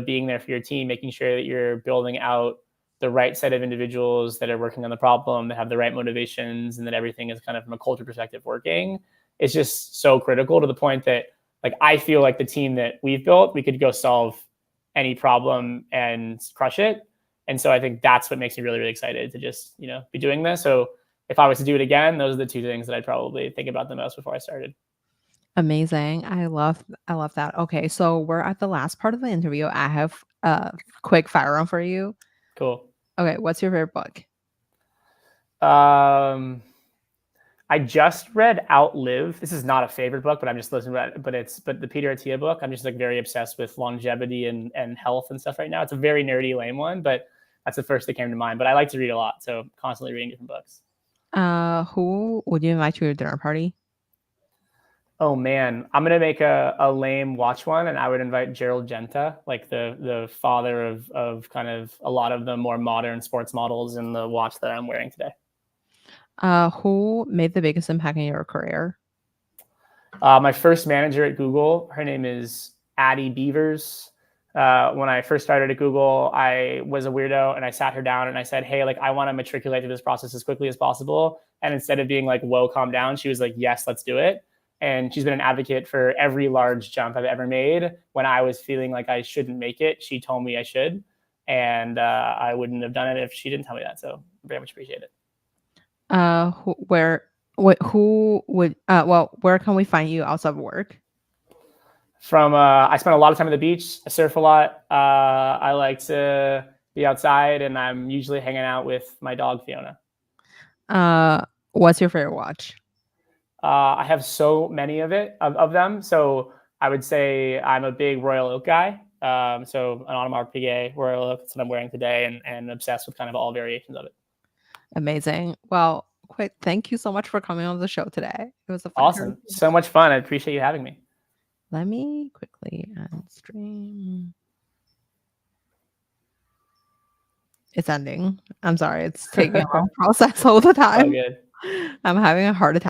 being there for your team, making sure that you're building out the right set of individuals that are working on the problem, that have the right motivations, and that everything is kind of from a culture perspective working. It's just so critical, to the point that like I feel like the team that we've built, we could go solve any problem and crush it. And so I think that's what makes me really, really excited to just, be doing this. So if I was to do it again, those are the two things that I'd probably think about the most before I started. Amazing. I love that. Okay, so we're at the last part of the interview. I have a quick fire round for you. Cool. Okay, what's your favorite book? Um, I just read Outlive. This is not a favorite book, but I'm just listening to it. But the Peter Attia book, I'm just like very obsessed with longevity and health and stuff right now. It's a very nerdy, lame one, but that's the first that came to mind. But I like to read a lot, so constantly reading different books. Who would you invite to your dinner party? Oh man, I'm gonna make a lame watch one, and I would invite Gerald Genta, like the father of kind of a lot of the more modern sports models in the watch that I'm wearing today. Who made the biggest impact in your career? My first manager at Google, her name is Addie Beavers. When I first started at Google, I was a weirdo, and I sat her down and I said, "Hey, like I want to matriculate through this process as quickly as possible." And instead of being like, "Whoa, calm down," she was like, "Yes, let's do it." And she's been an advocate for every large jump I've ever made. When I was feeling like I shouldn't make it, she told me I should, and I wouldn't have done it if she didn't tell me that. So very much appreciate it. Who, where, who would, where can we find you outside of work? I spent a lot of time at the beach. I surf a lot. I like to be outside, and I'm usually hanging out with my dog Fiona. Uh, what's your favorite watch? I have so many of them. So I would say I'm a big Royal Oak guy. So an Audemars Piguet royal oak. That's what I'm wearing today, and obsessed with kind of all variations of it. Amazing. Well, quick, thank you so much for coming on the show today. It was a fun Awesome. conversation. So much fun. I appreciate you having me. Let me quickly end stream. It's ending. I'm sorry, it's taking a long process all the All time. good. I'm having a heart attack.